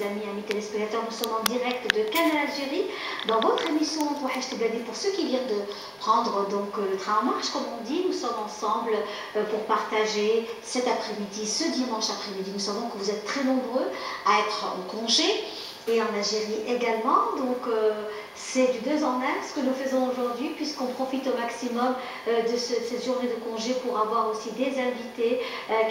les amis téléspectateurs, nous sommes en direct de Canal Algérie dans votre émission Touhache Tibadi. Pour ceux qui viennent de prendre donc le train en marche, comme on dit, nous sommes ensemble pour partager cet après-midi, ce dimanche après-midi. Nous savons que vous êtes très nombreux à être en congé et en Algérie également. Donc c'est du 2 en 1 ce que nous faisons aujourd'hui, puisqu'on profite au maximum de cette journée de congé pour avoir aussi des invités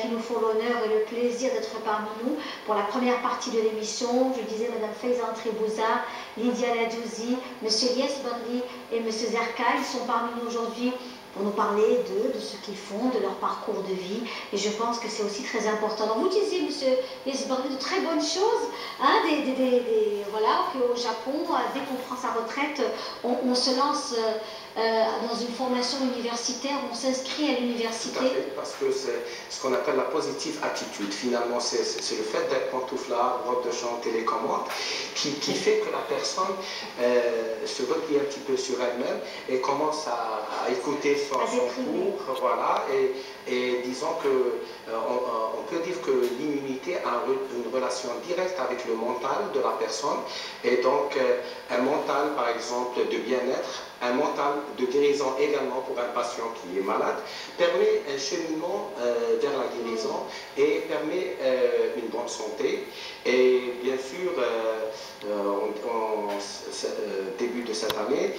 qui nous font l'honneur et le plaisir d'être parmi nous. Pour la première partie de l'émission, je disais Madame Faizan Tribouza, Lydia Ladjouzi, Monsieur Lies Barli et Monsieur Zerka, ils sont parmi nous aujourd'hui pour nous parler d'eux, de ce qu'ils font, de leur parcours de vie. Et je pense que c'est aussi très important. Donc vous disiez, Monsieur Lies-Barli, de très bonnes choses, hein, voilà, qu'au Japon, dès qu'on prend sa retraite, on se lance dans une formation universitaire, on s'inscrit à l'université. Tout à fait, parce que c'est ce qu'on appelle la positive attitude. Finalement, c'est le fait d'être pantouflard, robe de chambre, télécommande, qui fait que la personne se replie un petit peu sur elle-même et commence à écouter son cours, voilà, et disons que on peut dire que l'immunité a une relation directe avec le mental de la personne, et donc un mental par exemple de bien-être, un mental de guérison également pour un patient qui est malade, permet un cheminement vers la guérison et permet une bonne santé. Et bien sûr, début de cette année,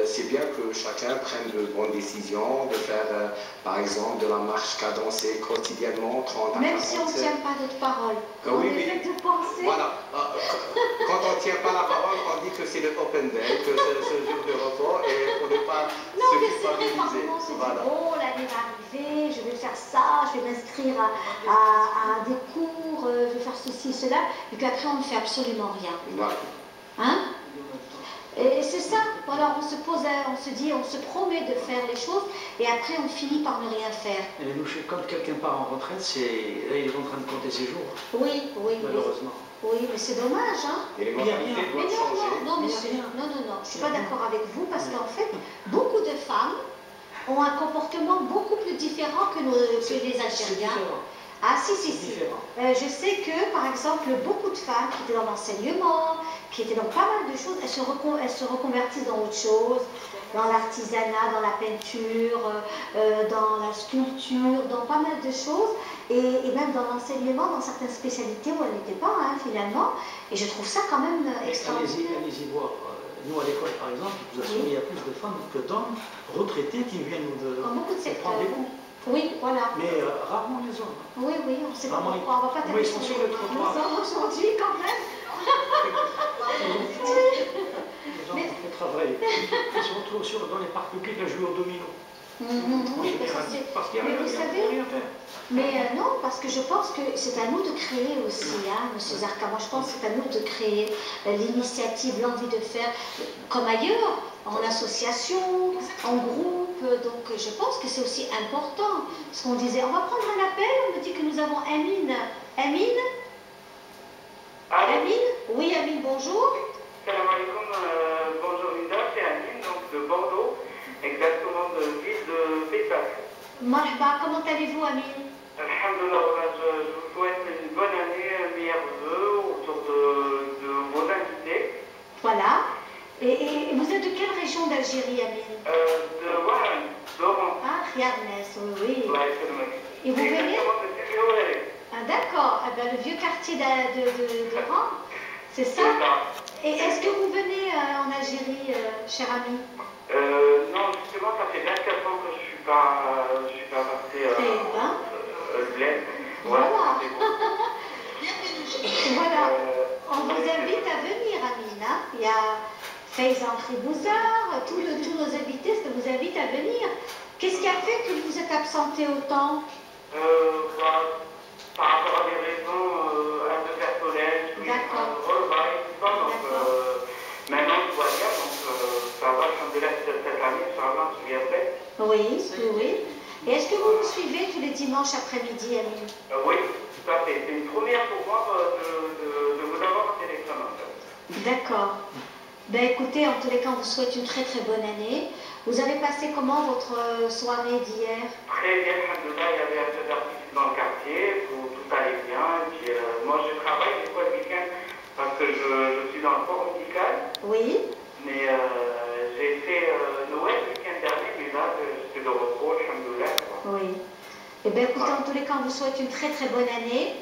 c'est bien que chacun prenne de bonnes décisions, de faire par exemple de la marche cadencée quotidiennement, 30 à 40. Même si on ne tient pas notre parole, on oui, est fait de penser. Voilà. Quand on ne tient pas la parole, on dit que c'est le open day, que c'est ce jour de repos, et on n'est pas non, mais c'est vrai, par moment, on se dit, bon, l'année va arriver, je vais faire ça, je vais m'inscrire à des cours, je vais faire ceci, cela, et puis après, on ne fait absolument rien. Voilà. Hein? Et c'est ça, voilà, on se pose, on se dit, on se promet de faire les choses, et après, on finit par ne rien faire. Et nous, quand quelqu'un part en retraite, là, il est en train de compter ses jours. Oui, oui. Malheureusement. Oui, mais c'est dommage, hein. Et les mentalités doivent changer. Non, monsieur, non, je ne suis pas d'accord avec vous, parce qu'en fait, beaucoup de femmes ont un comportement beaucoup plus différent que les Algériens. Ah si. Je sais que, par exemple, beaucoup de femmes qui étaient dans l'enseignement, qui étaient dans pas mal de choses, elles se reconvertissent dans autre chose, dans l'artisanat, dans la peinture, dans la sculpture, dans pas mal de choses, et même dans l'enseignement, dans certaines spécialités où elles n'étaient pas, hein, finalement. Et je trouve ça quand même extraordinaire. Allez-y voir. Nous, à l'école, par exemple, vous assurez, il y a plus de femmes que d'hommes retraités qui viennent nous prendre des cours. Oui, voilà. Mais rarement les hommes. Oui, on ne sait pas pourquoi. On ne va pas taper sur les hommes aujourd'hui, quand même. Les hommes ont fait travailler. Ils se retrouvent dans les parcs publics à jouer au domino. Oui, parce qu'il y a mais vous savez, rien à faire. Mais non, parce que je pense que c'est à nous de créer aussi, hein, Monsieur Zarka. Moi, je pense que c'est à nous de créer l'initiative, l'envie de faire, comme ailleurs, en association, en groupe. Donc, je pense que c'est aussi important. Ce qu'on disait, on va prendre un appel, on me dit que nous avons Amine. Amine? Amine? Oui, Amine, bonjour. Salam alaikum, bonjour Linda, c'est Amine, donc de Bordeaux, exactement de ville de Pessac. Marhaba, comment allez-vous, Amine? Alhamdulillah, je vous souhaite une bonne année, meilleurs vœux autour de vos invités. Voilà. Et vous êtes de quelle région d'Algérie, Amine? De Wahan, d'Oran. Ah, Riadnes, oui. Ouais, et vous venez? Ah, d'accord. Eh bien, le vieux quartier d'Oran, c'est ça? Et est-ce que vous venez en Algérie, cher ami? Non, justement, ça fait 24 ans que je suis pas passé le bled. Voilà. Voilà. On vous invite à venir, Amine. Hein? Il y a Faizan Tribouza, tous nos invités vous invitent à venir. Qu'est-ce qui a fait que vous vous êtes absenté autant? Par rapport à des raisons un peu personnelles, maintenant je vois bien, donc ça va, cette année, Inch'Allah, je viendrai. Oui. Et est-ce que vous nous suivez tous les dimanches après-midi, Amine? Oui, tout à fait. C'est une première pour moi de vous avoir au téléphone, en fait. D'accord. Ben écoutez, en tous les cas, on vous souhaite une très très bonne année. Vous avez passé comment votre soirée d'hier? Très bien, alhamdoulilah, il y avait un peu d'artistes dans le quartier, tout allait bien. Et puis, moi je travaille des fois le week-end Oui. Mais j'ai fait Noël le week-end dernier, mais là, j'étais de repos, alhamdoulilah. Oui. Eh bien, écoutez, en tous les cas, on vous souhaite une très très bonne année.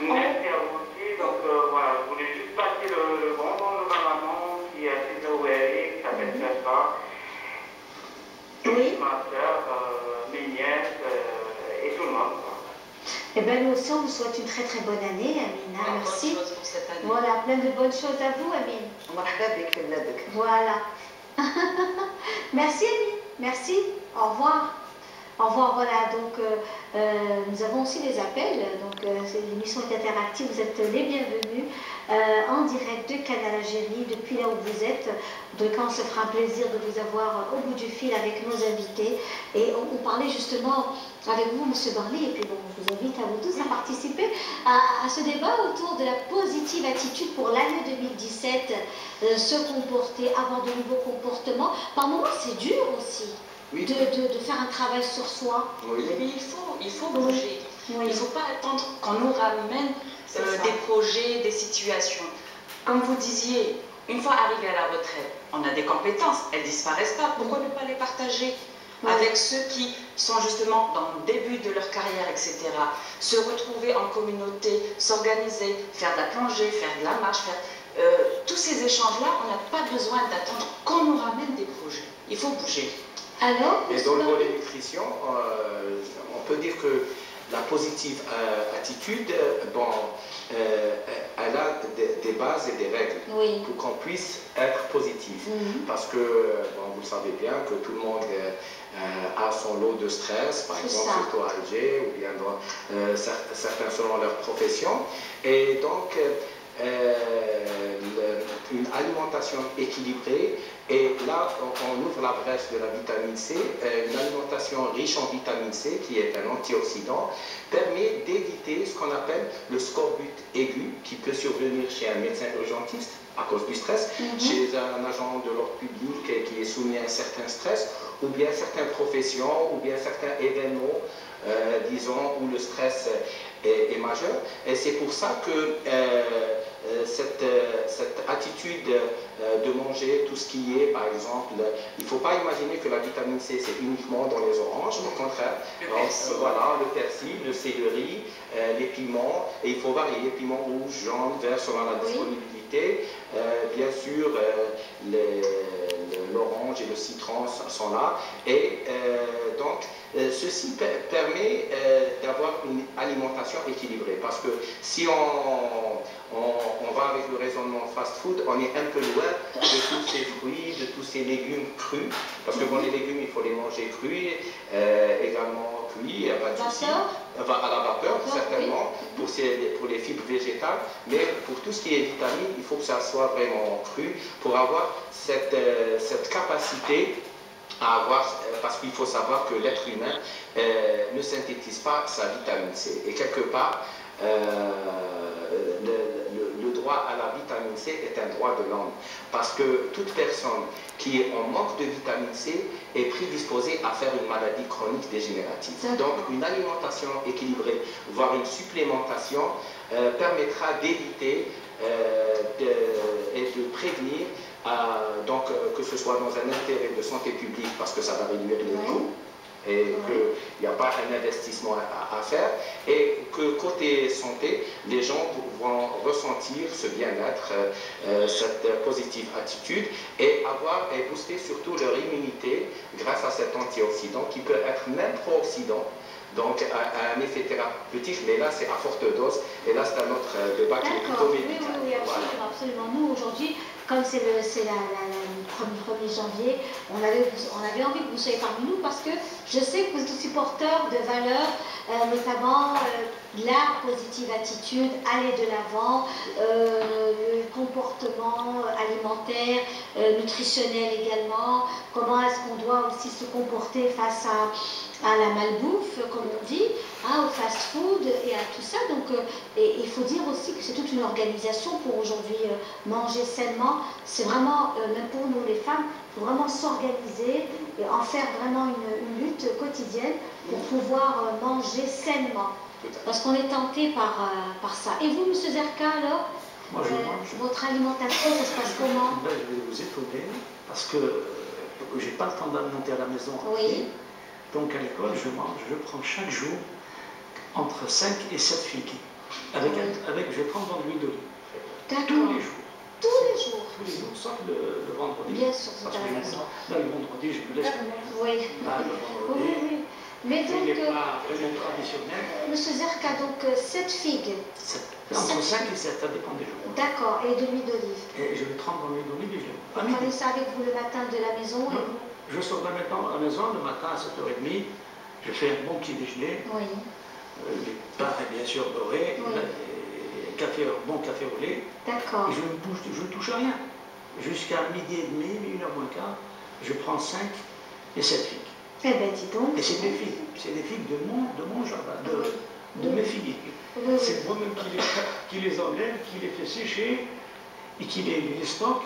Merci à vous aussi. Donc voilà, je voulais juste passer le bonjour de ma maman qui a fait Noël, qui s'appelle Safa. Oui. Ma soeur, mes nièces et tout le monde. Eh bien, nous aussi, on vous souhaite une très très bonne année, Amina. Merci. Bonne chose pour cette année. Voilà, plein de bonnes choses à vous, Amine. Voilà. Merci, Amine. Merci. Au revoir. Au revoir, voilà, donc nous avons aussi des appels, donc l'émission est interactive, vous êtes les bienvenus en direct de Canal Algérie, depuis là où vous êtes. De quand on se fera un plaisir de vous avoir au bout du fil avec nos invités. Et on parlait justement avec vous, M. Barley, et puis bon, je vous invite à vous tous à participer à ce débat autour de la positive attitude pour l'année 2017, se comporter, avoir de nouveaux comportements. Par moments, c'est dur aussi. Oui. De faire un travail sur soi. Oui. Mais il faut bouger. Oui. Il ne faut pas attendre qu'on nous ramène des projets, des situations. Comme vous disiez, une fois arrivé à la retraite, on a des compétences, elles ne disparaissent pas. Pourquoi ne pas les partager avec ceux qui sont justement dans le début de leur carrière, etc. Se retrouver en communauté, s'organiser, faire de la plongée, faire de la marche, tous ces échanges-là, on n'a pas besoin d'attendre qu'on nous ramène des projets. Il faut bouger. Alors, et dans le volet nutrition, on peut dire que la positive attitude, bon, elle a des bases et des règles pour qu'on puisse être positif. Parce que, bon, vous le savez bien, que tout le monde a son lot de stress, par exemple, surtout à Alger, ou bien certains selon leur profession. Et donc, une alimentation équilibrée, et là on ouvre la brèche de la vitamine C. Une alimentation riche en vitamine C, qui est un antioxydant, permet d'éviter ce qu'on appelle le scorbut aigu, qui peut survenir chez un médecin urgentiste à cause du stress, chez un agent de l'ordre public qui est soumis à un certain stress, ou bien certaines professions, ou bien certains événements, disons, où le stress est majeur. Et c'est pour ça que cette attitude de manger tout ce qui est, par exemple, il ne faut pas imaginer que la vitamine C, c'est uniquement dans les oranges, au contraire. Voilà, le persil, le céleri, les piments, et il faut varier les piments rouges, jaunes, verts selon la disponibilité. Bien sûr, l'orange et le citron sont là. Et donc, ceci permet d'avoir une alimentation équilibrée. Parce que si on va avec le raisonnement fast-food, on est un peu loin de tous ces fruits, de tous ces légumes crus. Parce que bon, les légumes, il faut les manger crus, également cuits, il n'y a pas de souci. À la vapeur, certainement, pour les fibres végétales. Mais pour tout ce qui est vitamines, il faut que ça soit vraiment cru pour avoir cette capacité à avoir, parce qu'il faut savoir que l'être humain ne synthétise pas sa vitamine C. Et quelque part, le droit à la vitamine C est un droit de l'homme. Parce que toute personne qui est en manque de vitamine C est prédisposée à faire une maladie chronique dégénérative. Donc une alimentation équilibrée, voire une supplémentation, permettra d'éviter et de prévenir, donc que ce soit dans un intérêt de santé publique, parce que ça va réduire les coûts, et qu'il n'y a pas un investissement à faire, et que côté santé, les gens vont ressentir ce bien-être, cette positive attitude, et booster surtout leur immunité grâce à cet antioxydant qui peut être même pro-oxydant. Donc un effet thérapeutique, mais là c'est à forte dose, et là c'est un autre débat qui est plutôt médical. Oui, absolument, absolument. Nous aujourd'hui, comme c'est le 1er janvier, on avait envie que vous soyez parmi nous parce que je sais que vous êtes aussi porteur de valeurs, notamment la positive attitude, aller de l'avant, le comportement alimentaire, nutritionnel également, comment est-ce qu'on doit aussi se comporter face à la malbouffe, comme on dit, au fast-food et à tout ça. Donc, et il faut dire aussi que c'est toute une organisation pour aujourd'hui manger sainement. C'est vraiment, même pour nous les femmes, il faut vraiment s'organiser et en faire vraiment une lutte quotidienne pour pouvoir manger sainement. Parce qu'on est tenté par ça. Et vous, M. Zerka, alors, Moi, je mange. Votre alimentation, ça se passe comment? Ben, je vais vous étonner, parce que j'ai pas le temps d'alimenter à la maison. Oui. Donc à l'école, je prends chaque jour entre 5 et 7 figues. Je vais prendre de l'huile d'olive. Tous les jours. Tous les jours. Tous les jours, sauf le vendredi. Bien sûr, c'est parce que là, le vendredi, je me laisse. Oui. Là, le vendredi. Oui. Mais donc, les plats vraiment traditionnels. Monsieur Zerka, donc 7 figues. Entre 5 et 7, ça dépend des jours. D'accord, et de l'huile d'olive. Et je vais tremper dans l'huile d'olive et je Vous prenez ça avec vous le matin de la maison? Je sors de la maison le matin à 7h30, je fais un bon petit déjeuner. Oui. Les pains, bien sûr, beurrés, bon café au lait. D'accord. Je ne touche à rien. Jusqu'à midi et demi, 1h moins quart, je prends 5 et 7 figues. Eh bien, dis donc. Et c'est des figues de mon jardin, de mes figuiers. Oui. C'est moi-même qui les enlève, qui les fait sécher, et qui les stocke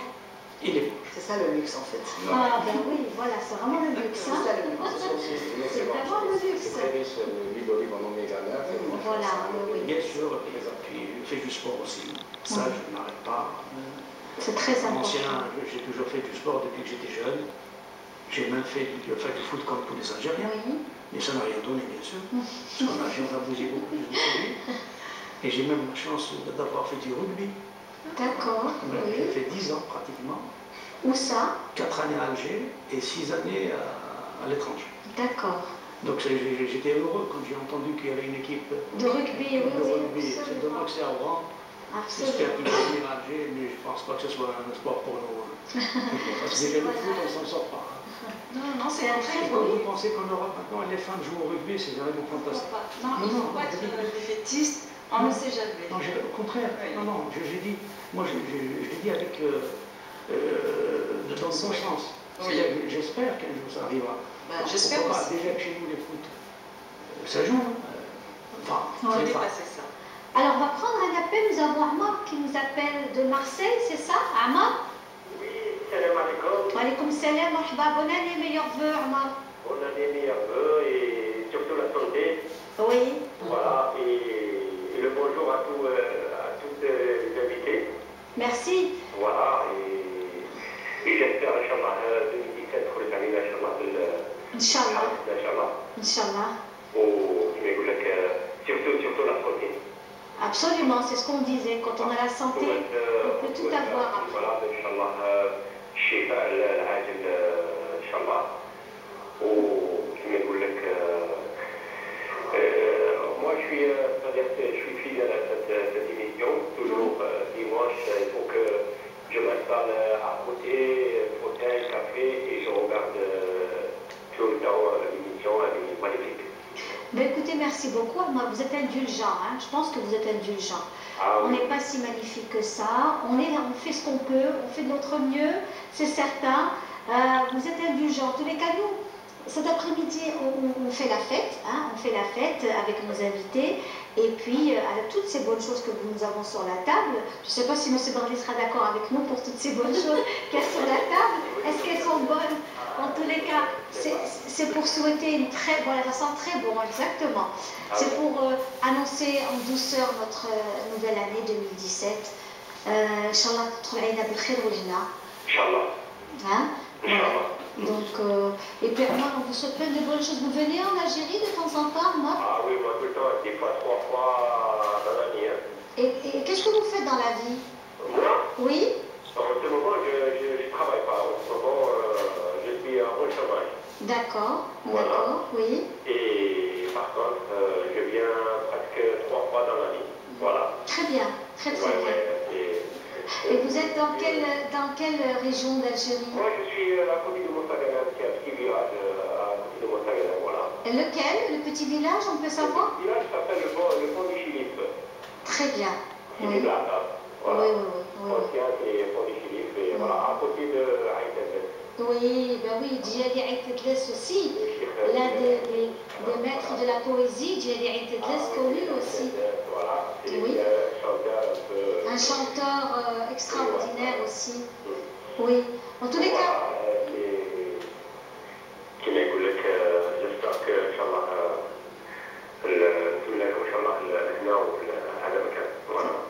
et les mange. C'est ça le luxe en fait. Ah ben oui, voilà, c'est vraiment le luxe. C'est ça le luxe. C'est vraiment le luxe. C'est très riche, l'huile d'olive en oméga 9. Voilà, oui. Bien sûr, et puis je fais du sport aussi. Ça, je n'arrête pas. C'est très important. J'ai toujours fait du sport depuis que j'étais jeune. J'ai même fait du foot comme tous les Algériens. Oui. Mais ça n'a rien donné, bien sûr. Parce qu'on a bougé beaucoup plus, vous savez. Et j'ai même la chance d'avoir fait du rugby. D'accord. J'ai fait 10 ans pratiquement. Où ça? 4 années à Alger et 6 années à l'étranger. D'accord. Donc j'étais heureux quand j'ai entendu qu'il y avait une équipe de rugby. C'est dommage que c'est à Oran. J'espère qu'il va venir à Alger, mais je ne pense pas que ce soit un sport pour nous. Parce que déjà le foot, on ne s'en sort pas. Non, c'est un très beau. Vous pensez qu'en Europe maintenant, les femmes jouent au rugby, c'est vraiment fantastique. Non, il ne faut pas être défaitiste, on ne sait jamais. Non, au contraire. Oui. Non, j'ai dit, moi je l'ai dit avec dans le bon sens. Oui. J'espère qu'un jour ça arrivera. J'espère aussi. Déjà que chez nous, les foot, ça joue. Enfin, on va dépasser ça. Alors, on va prendre un appel. Nous avons Amar qui nous appelle de Marseille, c'est ça, Amar? Oui, salam alaikum. Wa alaikum salam, marhaba. Bonne année, meilleurs vœux, Amar. Bonne année, meilleurs vœux et surtout la santé. Oui. Voilà, et le bonjour à toutes les invités. Merci. Voilà, et j'espère, Inch'Allah, 2017 pour les années, Inch'Allah. Inch'Allah. Surtout la santé. Absolument, c'est ce qu'on disait. Quand on a la santé, on peut tout avoir. Voilà, Inch'Allah, Shifa al-Ajil, Inch'Allah. Moi, je suis fidèle à cette émission. Toujours dimanche, il faut que je m'installe à côté, fauteuil, café, et je regarde tout le temps l'émission. Elle est magnifique. Ben écoutez, merci beaucoup. Vous êtes indulgent, hein. Je pense que vous êtes indulgent. Ah, on oui. n'est pas si magnifique que ça. On fait ce qu'on peut, on fait de notre mieux, c'est certain. Vous êtes indulgent. En tous les cas, nous, cet après-midi, on fait la fête. Hein. On fait la fête avec nos invités. Et puis, toutes ces bonnes choses que nous avons sur la table. Je ne sais pas si M. Barli sera d'accord avec nous pour toutes ces bonnes choses qu'il y a sur la table. Est-ce qu'elles sont bonnes? En tous les cas, c'est pour souhaiter une très... Voilà, ça sent très bon, exactement. C'est pour annoncer en douceur notre nouvelle année 2017. Inch'Allah, trou'ayna bil khir wal jannah. Inch'Allah. Hein? Voilà. Donc, et puis moi, on vous souhaite plein de bonnes choses. Vous venez en Algérie de temps en temps, moi? Ah oui, moi tout le temps, des fois 3 fois dans l'année. Hein. Et qu'est-ce que vous faites dans la vie? Moi? Oui? En ce moment, je ne travaille pas. En ce moment, je suis en chômage. D'accord, voilà. D'accord, oui. Et par contre, je viens presque 3 fois dans l'année. Voilà. Très bien, très bien. Et vous êtes dans quelle région d'Algérie? Moi, je suis à côté de Montagana, c'est un petit village à côté de Montagana, voilà. Lequel? Le petit village, on peut savoir? Le petit village s'appelle le pont du Chilipe. Très bien. C'est de la table. Voilà. Oui. Ancien, c'est le pont du Chilipe, et voilà, à côté de Aïtadès. Oui, ben oui, Djali Aïtadès aussi, l'un des maîtres de la poésie, Djali Aïtadès, connu aussi. Voilà, c'est oui. Un chanteur extraordinaire aussi. Oui, en tous les cas. J'espère que,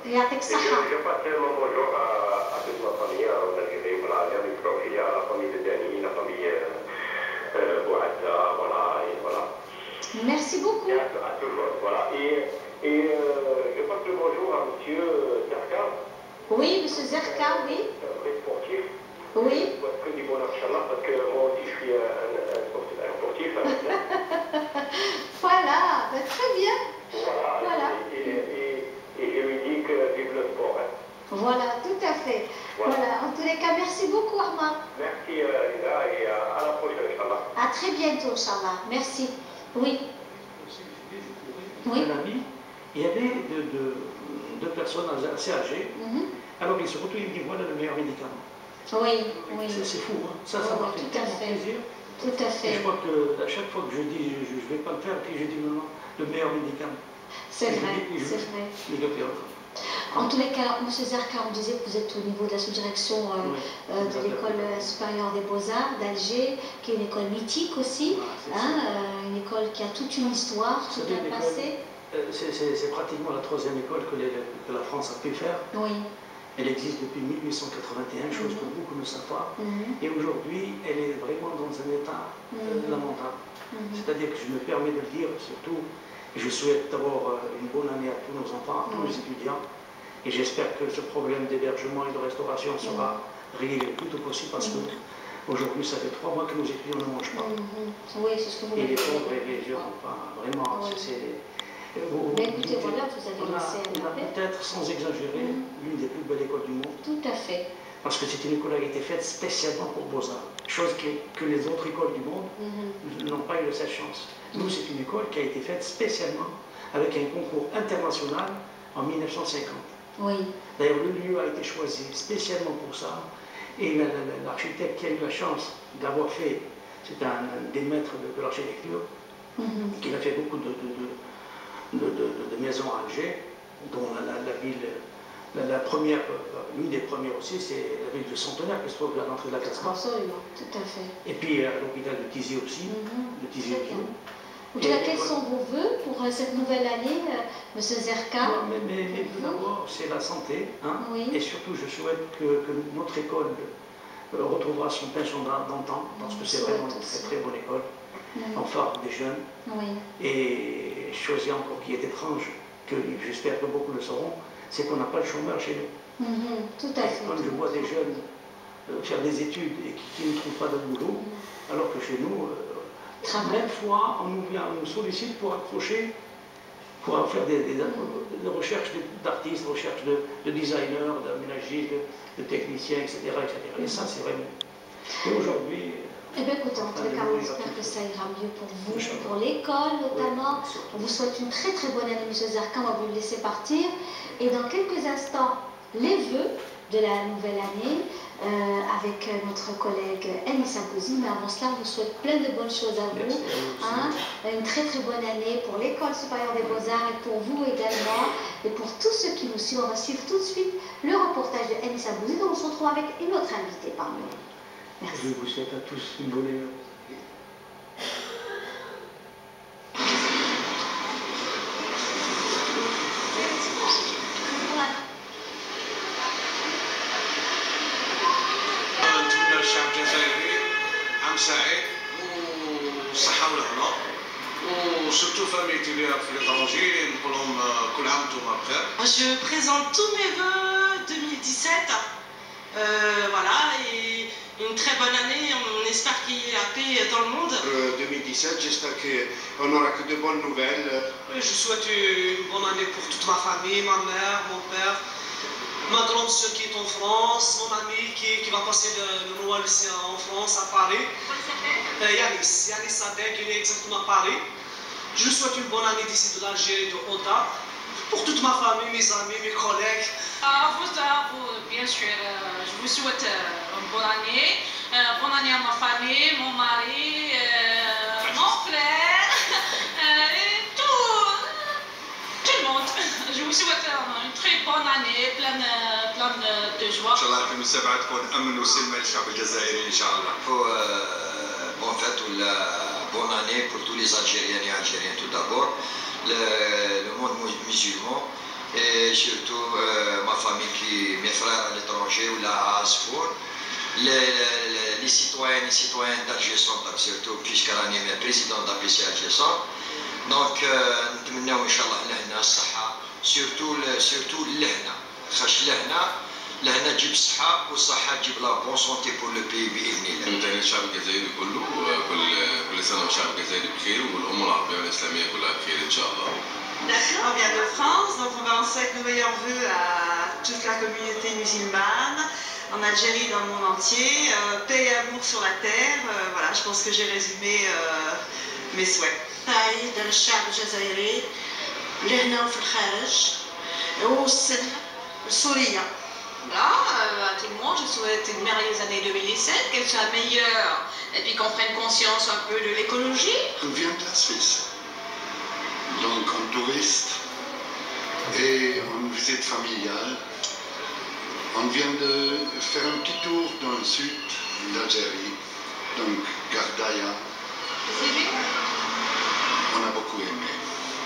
يعطيك الصحة. Je passe mon bonjour à toute ma famille en Algérie, voilà, les amis proches, à la famille de Dani, la famille Bouhadda, voilà, et voilà. Merci beaucoup. Et à tout le monde, voilà. Et je passe le bonjour à monsieur Zarka. Oui, monsieur Zerka, oui. Très sportif. Oui. Parce que du bonheur, Inch'Allah, parce que moi aussi je suis un sportif. Voilà, ben, très bien. Voilà. Et je lui dis que vive le sport. Hein. Voilà, tout à fait. Voilà. En tous les cas, merci beaucoup, Armand. Merci, Lila, et à la prochaine, Inch'Allah. À très bientôt, Inch'Allah. Merci. Oui. Oui. Un ami, il y avait deux personnes assez âgées. Alors ils se retrouvent, ils disent voilà le meilleur médicament. Oui, oui. C'est fou, hein. Ça m'a fait tellement plaisir. Tout à fait. Et je crois que à chaque fois que je dis je ne vais pas le faire, puis je dis non, le meilleur médicament. C'est vrai, c'est vrai. En tous les cas, M. Zerka, on disait que vous êtes au niveau de la sous-direction de l'école supérieure des beaux-arts d'Alger, qui est une école mythique aussi, une école qui a toute une histoire, tout un passé. C'est pratiquement la troisième école que la France a pu faire. Oui. Elle existe depuis 1881, chose que beaucoup ne savent pas. Et aujourd'hui, elle est vraiment dans un état lamentable. C'est-à-dire que je me permets de le dire, surtout, je souhaite d'abord une bonne année à tous nos enfants, à tous les étudiants. Et j'espère que ce problème d'hébergement et de restauration sera réglé le plus tôt possible parce qu'aujourd'hui, ça fait 3 mois que nos étudiants ne mangent pas. Oui, c'est ce que vous et les pauvres et les vieux, enfin, vraiment, mais écoutez, voilà, vous avez laissé on a peut-être, sans exagérer, l'une des plus belles écoles du monde. Tout à fait. Parce que c'est une école qui a été faite spécialement pour Beaux-Arts, chose que les autres écoles du monde n'ont pas eu cette chance. Nous, c'est une école qui a été faite spécialement avec un concours international en 1950. Oui. D'ailleurs, le lieu a été choisi spécialement pour ça. Et l'architecte qui a eu la chance d'avoir fait, c'est un des maîtres de l'architecture, qui a fait beaucoup de maisons à Alger, dont la ville, la première, l'une des premières aussi, c'est la ville de Centenaire, qui se trouve à l'entrée de la Casbah. Absolument, tout à fait. Et puis l'hôpital de Tizi aussi, de Tizi Ouzou. Quels sont vos vœux pour cette nouvelle année, M. Zerka? Mais tout d'abord, c'est la santé. Hein, et surtout, je souhaite que notre école retrouvera son pension d'antan, parce que c'est vraiment une très très bonne école, en phare des jeunes. Et chose encore qui est étrange, que j'espère que beaucoup le sauront, c'est qu'on n'a pas le chômage chez nous. Tout à fait. Quand je vois des jeunes faire des études et qui ne trouvent pas de boulot, alors que chez nous, même fois, on nous sollicite pour accrocher, pour faire des recherches d'artistes, recherches de designers, d'aménagistes, de techniciens, etc., etc. Et ça, c'est vraiment. Et aujourd'hui. Eh bien, écoutez, en tous les cas, on espère que ça ira mieux pour vous, pour l'école notamment. On vous souhaite une très très bonne année, M. Zerka. On va vous le laisser partir. Et dans quelques instants, les vœux de la nouvelle année avec notre collègue Enis Abouzi. Mais avant cela, on vous souhaite plein de bonnes choses à vous. Une très très bonne année pour l'école supérieure des beaux-arts et pour vous également. Et pour tous ceux qui nous suivent, on va suivre tout de suite le reportage de Enis Abouzi, dont on se retrouve avec une autre invitée parmi nous. Merci. Je vous souhaite à tous une bonne année. الشعب الجزائري عام سعيد والصحة والهنا وسورتو فاميلتي اللي في ليترونجي نقول لهم كل عام وانتم بخير. Je présente tous mes vœux 2017. Voilà, et une très bonne année. On espère qu'il y ait la paix dans le monde. 2017, j'espère qu'on n'aura que de bonnes nouvelles. Je souhaite une bonne année pour toute ma famille, ma mère, mon père, ma grande soeur qui est en France, mon ami qui va passer le Noël ici en France, à Paris. Yanis Sadek, il est exactement à Paris. Je lui souhaite une bonne année d'ici de l'Algérie, de Oda, pour toute ma famille, mes amis, mes collègues. À vous, bien sûr, je vous souhaite une bonne année. Bonne année à ma famille, mon mari, mon frère, et tout le monde. Je vous souhaite une très bonne année, pleine de joie. إن شاء الله 2007 تكون أمن وسلمى للشعب الجزائري إن شاء الله. Bonne fête ou la bonne année pour tous les Algériens et Algériennes tout d'abord. Le monde musulman, et surtout ma famille, mes frères à l'étranger ou là à Asfour. Les citoyennes et citoyens d'Alger Centre, surtout puisque راني président d'APC Alger Centre. Donc نتمناو ان شاء الله لهنا الصحه surtout لهنا خاطش لهنا تجيب الصحه والصحه تجيب لا بون سونتي بور لو بي باذن الله. نتمنى الشعب الجزائري كله كل سنه والشعب الجزائري بخير والامه العربيه والاسلاميه كلها بخير ان شاء الله. D'accord. On vient de France, donc on va en souhaiter nos meilleurs vœux à toute la communauté musulmane, en Algérie, dans le monde entier. Paix et amour sur la terre. Voilà, je pense que j'ai résumé mes souhaits. عيد للشعب الجزائري لهنا وفي الخارج والسنة السورية. Voilà, à tout le monde, je souhaite une merveilleuse année 2017, qu'elle soit meilleure et puis qu'on prenne conscience un peu de l'écologie. On vient de la Suisse, donc en touriste et en visite familiale. On vient de faire un petit tour dans le sud d'Algérie, donc Gardaïa. On a beaucoup aimé.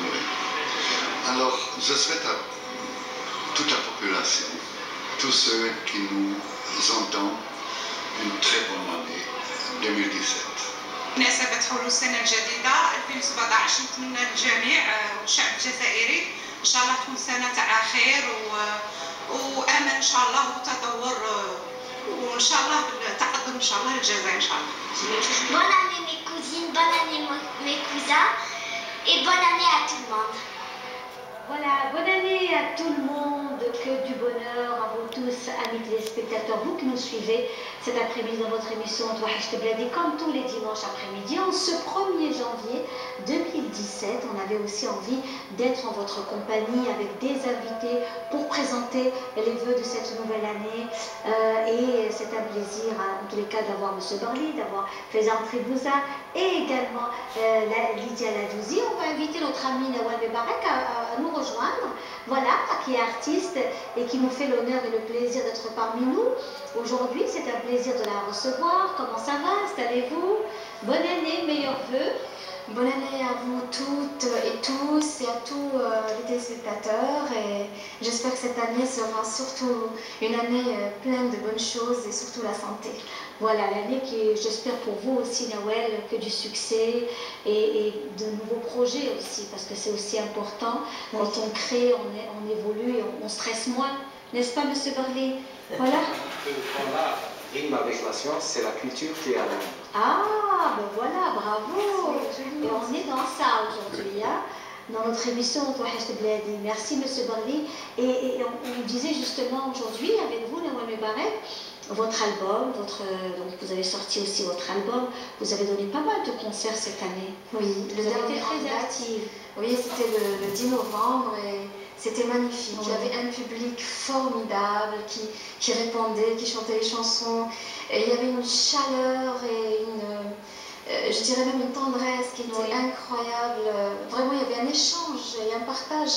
Oui. Alors, je souhaite à toute la population, tous ceux qui nous entendent, une très bonne année 2017. بمناسبة حلول السنة الجديدة 2017 نتمنى للجميع والشعب الجزائري إن شاء الله تكون سنة تاع خير وأمل إن شاء الله وتطور وإن شاء الله بالتقدم إن شاء الله للجزائر إن شاء الله. Bonne année mes cousines, bonne année mes cousins et bonne année à tout le monde. Voilà, bonne année à tout le monde, que du bonheur à vous tous, amis téléspectateurs, vous qui nous suivez cet après-midi dans votre émission Touahish Tebladi, comme tous les dimanches après-midi. En ce 1er janvier 2017, on avait aussi envie d'être en votre compagnie avec des invités pour présenter les vœux de cette nouvelle année. Et c'est un plaisir, en tous les cas, d'avoir M. Barli, d'avoir Faizan Tribouza et également Lydia Ladouzi. On va inviter notre ami Nawal Mebarek à nous rejoindre, voilà, qui est artiste et qui nous fait l'honneur et le plaisir d'être parmi nous. Aujourd'hui, c'est un plaisir de la recevoir. Comment ça va? Installez-vous. Bonne année, meilleurs vœux. Bonne année à vous toutes et tous et à tous les téléspectateurs, et j'espère que cette année sera surtout une année pleine de bonnes choses et surtout la santé. Voilà, l'année qui, j'espère pour vous aussi, Nawel, que du succès et de nouveaux projets aussi, parce que c'est aussi important. Quand on crée, on évolue et on stresse moins. N'est-ce pas, Monsieur Barley? Voilà. Rime avec la science, c'est la culture qui est à l'âme. Ah, ben voilà, bravo. Et on est dans ça aujourd'hui, hein, dans notre émission Touahish Tebladi. Merci, Monsieur Barley. Et on disait justement aujourd'hui avec vous, Nawal Mebarek, votre album, donc vous avez sorti aussi votre album, vous avez donné pas mal de concerts cette année. Oui, vous avez été très active. Oui, c'était le 10 novembre et c'était magnifique. Oui. Il y avait un public formidable qui répondait, qui chantait les chansons. Et il y avait une chaleur et je dirais même une tendresse qui était incroyable. Vraiment, il y avait un échange et un partage.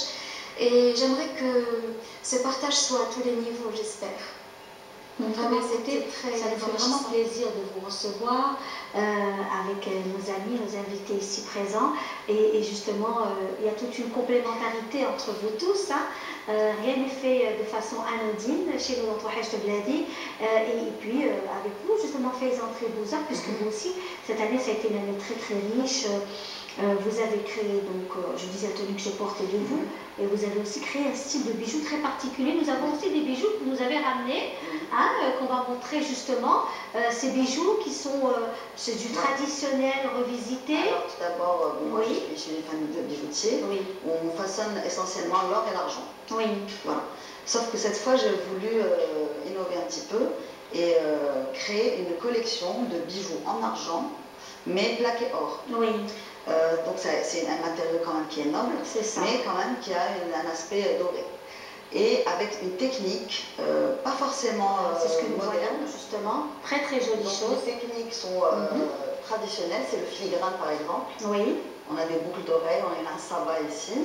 Et j'aimerais que ce partage soit à tous les niveaux, j'espère. Vraiment, ça nous fait vraiment plaisir de vous recevoir avec nos amis, nos invités ici présents. Et justement, il y a toute une complémentarité entre vous tous. Hein. Rien n'est fait de façon anodine chez nous dans Touahish Tebladi. Et puis, avec vous, justement, Faizan Tribouza, puisque vous aussi, cette année, ça a été une année très très riche. Vous avez créé, donc, je disais, la tenue que je porte de vous, et vous avez aussi créé un style de bijoux très particulier. Nous avons aussi des bijoux que vous nous avez ramenés, hein, qu'on va montrer justement. Ces bijoux qui sont, c'est du traditionnel revisité. Alors, tout d'abord, moi je suis chez les familles de bijoutiers, où on façonne essentiellement l'or et l'argent. Oui. Voilà. Sauf que cette fois, j'ai voulu innover un petit peu et créer une collection de bijoux en argent, mais plaqués or. Oui. Donc c'est un matériau quand même qui est noble, mais quand même qui a un aspect doré. Et avec une technique, pas forcément c'est ce que nous moderne, voyons justement, très très jolie chose. Les techniques sont traditionnelles, c'est le filigrane par exemple. Oui. On a des boucles d'oreilles, on a un sabbat ici,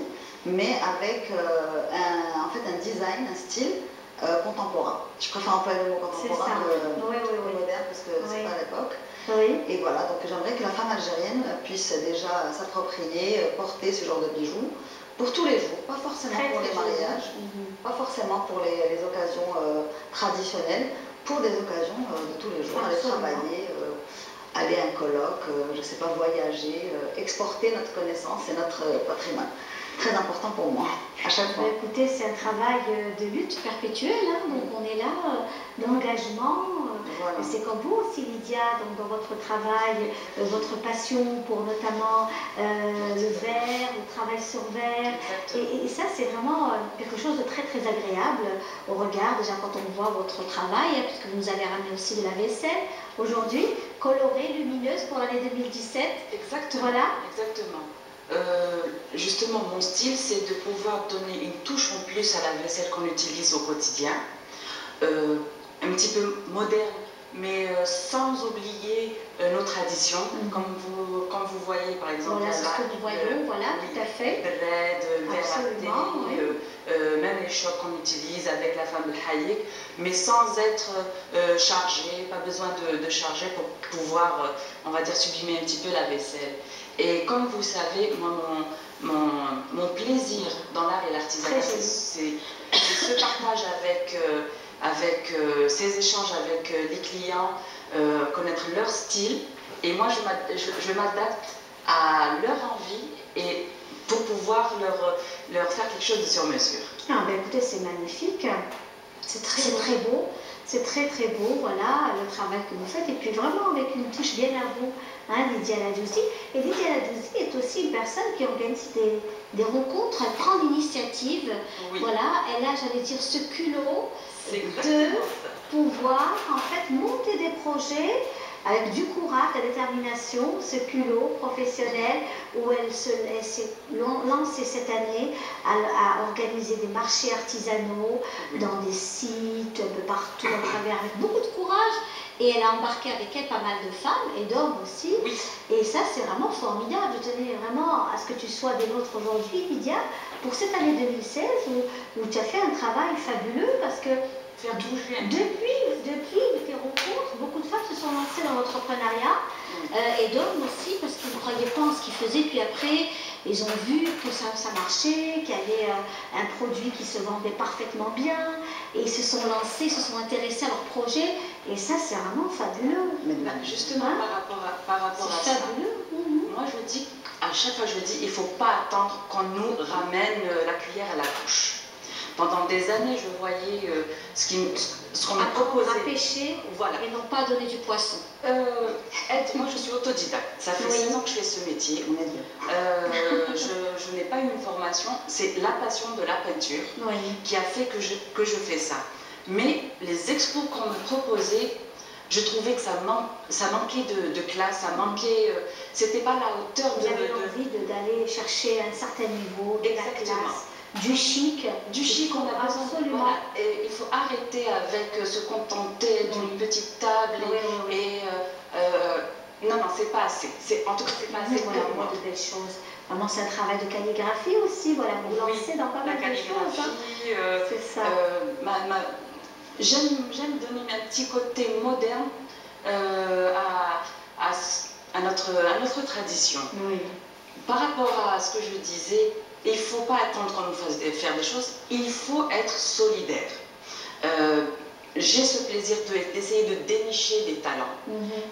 mais avec en fait un design, un style contemporain. Je préfère employer le mot contemporain que moderne parce que c'est pas à l'époque. Oui. Et voilà, donc j'aimerais que la femme algérienne puisse déjà s'approprier, porter ce genre de bijoux pour tous les jours, pas forcément pour les mariages, pas forcément pour les occasions traditionnelles, pour des occasions de tous les jours, aller travailler, aller à un colloque, je ne sais pas, voyager, exporter notre connaissance et notre patrimoine. Très important pour moi, à chaque fois. Écoutez, c'est un travail de lutte perpétuelle, hein, donc on est là, d'engagement. Voilà. C'est comme vous aussi, Lydia, donc dans votre travail, votre passion pour notamment le verre, le travail sur verre. Et ça, c'est vraiment quelque chose de très très agréable au regard, déjà quand on voit votre travail, hein, puisque vous nous avez ramené aussi de la vaisselle aujourd'hui, colorée, lumineuse pour l'année 2017. Exactement. Voilà. Exactement. Justement, mon style, c'est de pouvoir donner une touche en plus à la vaisselle qu'on utilise au quotidien, un petit peu moderne, mais sans oublier nos traditions, comme vous voyez par exemple. Voilà ce que nous voyons, voilà, tout à fait. Bread, même les chocs qu'on utilise avec la femme de Hayek, mais sans être chargé, pas besoin de charger pour pouvoir, on va dire, sublimer un petit peu la vaisselle. Et comme vous savez, moi, mon plaisir dans l'art et l'artisanat, c'est ce partage avec ces échanges avec les clients, connaître leur style. Et moi, je m'adapte à leur envie et pour pouvoir leur faire quelque chose de sur mesure. Ah, ben écoutez, c'est magnifique. C'est très beau. C'est très très beau, voilà, le travail que vous faites. Et puis vraiment avec une touche bien à vous, hein, Lydia Ladouzi. Et Lydia Ladouzi est aussi une personne qui organise des rencontres, elle prend l'initiative. Oui. Voilà, elle a, j'allais dire, ce culot de pouvoir en fait monter des projets avec du courage, de la détermination, ce culot professionnel où elle s'est lancée cette année à organiser des marchés artisanaux dans des sites, un peu partout à travers, avec beaucoup de courage. Et elle a embarqué avec elle pas mal de femmes et d'hommes aussi. Oui. Et ça, c'est vraiment formidable. Je tenais vraiment à ce que tu sois des nôtres aujourd'hui, Lydia, pour cette année 2016 où tu as fait un travail fabuleux parce que depuis tes rencontres, beaucoup de femmes se sont lancées dans l'entrepreneuriat et d'hommes aussi parce qu'ils ne croyaient pas en ce qu'ils faisaient. Puis après, ils ont vu que ça marchait, qu'il y avait un produit qui se vendait parfaitement bien et ils se sont lancés, ils se sont intéressés à leur projet. Et ça, c'est vraiment fabuleux. Justement, par rapport à ça, moi je dis, à chaque fois je dis, il ne faut pas attendre qu'on nous ramène la cuillère à la bouche. Pendant des années, je voyais ce qu'on m'a proposé. À pêcher, voilà, et non pas donner du poisson. Moi, je suis autodidacte. Ça fait 6 ans que je fais ce métier. Je n'ai pas eu une formation. C'est la passion de la peinture qui a fait que je fais ça. Mais les expos qu'on me proposait, je trouvais que ça manquait de classe, ça manquait. C'était pas la hauteur de. J'avais envie d'aller chercher un certain niveau, de la classe. Du chic, on a besoin. Absolument. Voilà. Et il faut arrêter avec se contenter d'une petite table non, c'est pas assez. En tout cas, c'est pas assez pour moi. De belles choses. Vraiment, c'est un travail de calligraphie aussi. Voilà, vous lancez dans pas mal de choses. Hein. C'est ça. J'aime donner un petit côté moderne à notre tradition. Oui. Par rapport à ce que je disais, il ne faut pas attendre qu'on nous fasse faire des choses, il faut être solidaire. J'ai ce plaisir d'essayer de dénicher des talents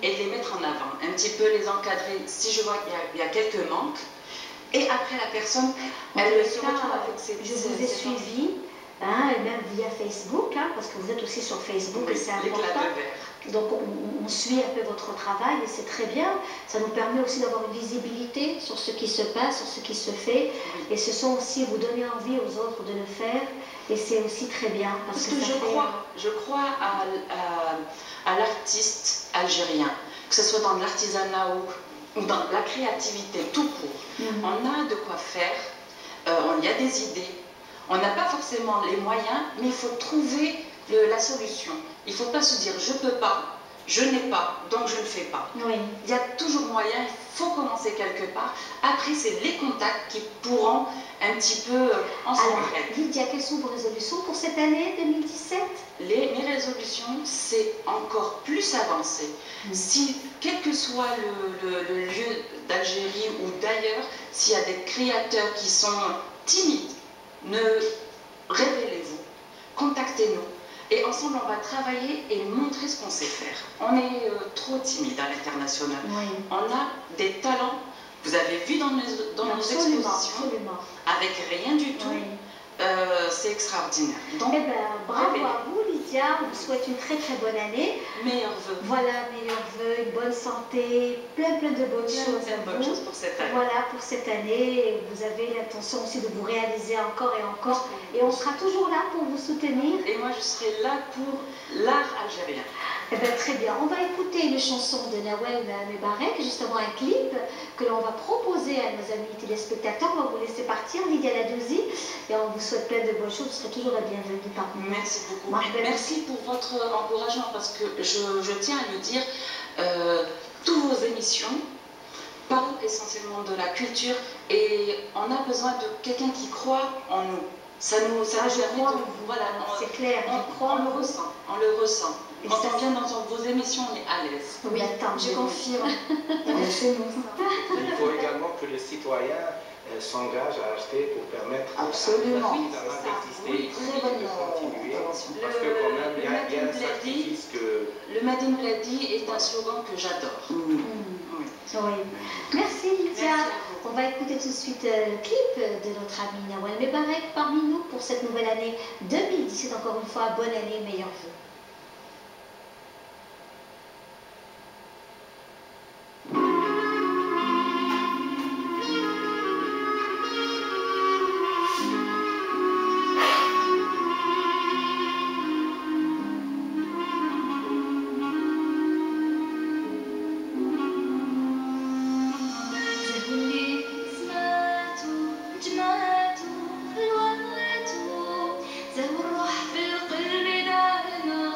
et de les mettre en avant, un petit peu les encadrer si je vois qu'il y a quelques manques. Et après la personne, elle se retrouve avec ses... Je vous ai suivi, hein, et même via Facebook, hein, parce que vous êtes aussi sur Facebook et c'est important. Donc on suit un peu votre travail et c'est très bien. Ça nous permet aussi d'avoir une visibilité sur ce qui se passe, sur ce qui se fait. Et ce sont aussi vous donner envie aux autres de le faire. Et c'est aussi très bien. Parce que je crois à l'artiste algérien, que ce soit dans l'artisanat ou dans la créativité, tout court. On a de quoi faire, il y a des idées. On n'a pas forcément les moyens, mais il faut trouver la solution. Il ne faut pas se dire je ne peux pas, je n'ai pas, donc je ne fais pas. Oui. Il y a toujours moyen, il faut commencer quelque part. Après, c'est les contacts qui pourront un petit peu ensemble. Alors, Lydia, quelles sont vos résolutions pour cette année 2017 ? Mes résolutions, c'est encore plus avancer. Si, quel que soit le lieu d'Algérie ou d'ailleurs, s'il y a des créateurs qui sont timides, révélez-vous, contactez-nous. Et ensemble, on va travailler et montrer ce qu'on sait faire. On est trop timide à l'international. Oui. On a des talents. Vous avez vu dans nos expositions, absolument. Avec rien du tout. Oui. C'est extraordinaire. Donc, eh ben, bravo à vous, Lydia. On vous souhaite une très très bonne année. Meilleurs vœux. Voilà, meilleurs vœux, une bonne santé, plein de bonnes choses à vous. Choses pour cette année. Voilà, pour cette année. Vous avez l'intention aussi de vous réaliser encore et encore. Et on sera toujours là pour vous soutenir. Et moi, je serai là pour l'art algérien. Eh bien, très bien. On va écouter une chanson de Nawel Mebarek, justement un clip que l'on va proposer à nos amis téléspectateurs. On va vous laisser partir, Lydia Ladouzi, et on vous souhaite plein de bonnes choses. Vous serez toujours la bienvenue parmi nous. Merci beaucoup. Merci pour votre encouragement, parce que je tiens à le dire, toutes vos émissions parlent essentiellement de la culture et on a besoin de quelqu'un qui croit en nous. Ça nous permet de... Voilà, c'est clair, on le ressent. On le ressent. Quand on vient dans vos émissions, on est à l'aise. Oui, attends, je confirme. Il faut également que les citoyens s'engagent à acheter pour permettre absolument d'exister, de continuer. Parce que quand même, il y a un sacrifice que... Le Madi Mladi est un slogan que j'adore. Oui. Merci Lydia. On va écouter tout de suite le clip de notre ami Nawel Mebarek parmi nous pour cette nouvelle année 2017. Encore une fois, bonne année, meilleurs vœux. زهو الروح في القلب دارنا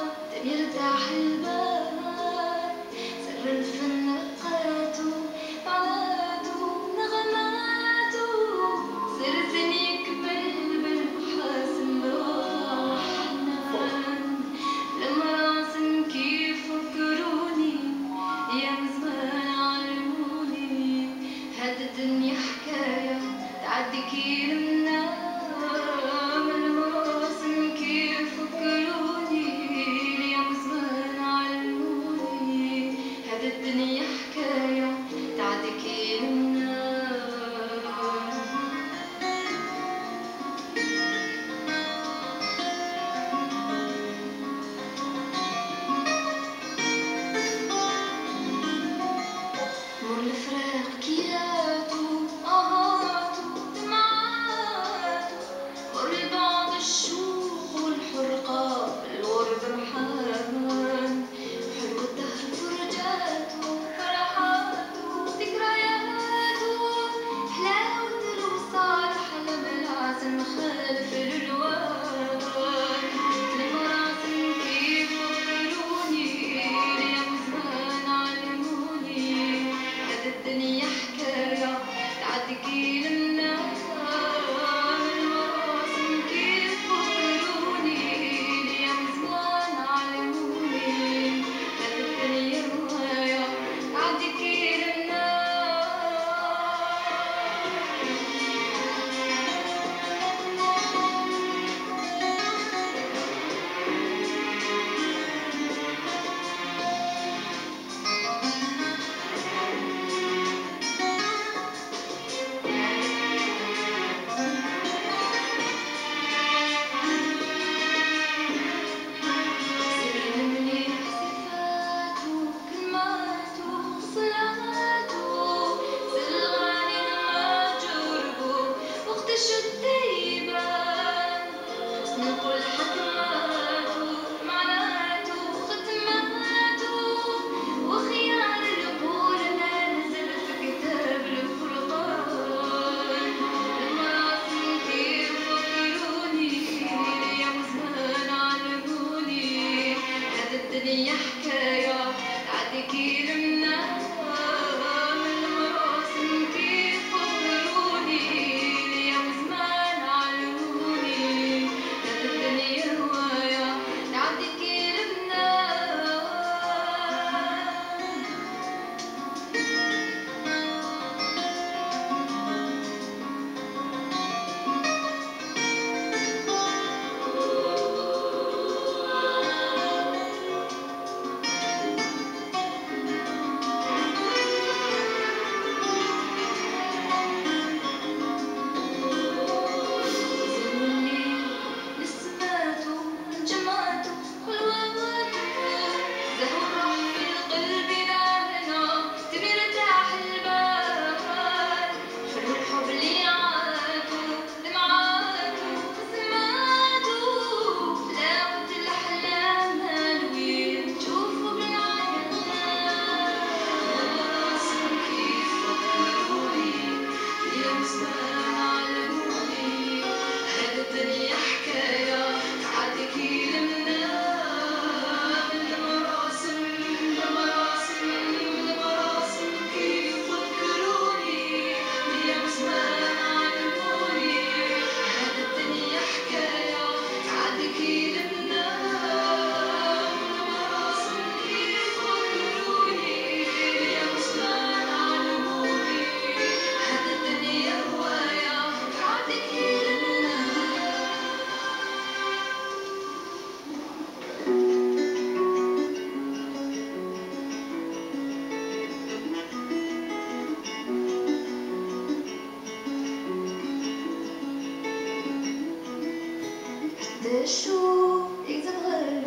des choux, ils le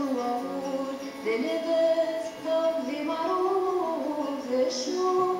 des lébètes, des marrons, des choux.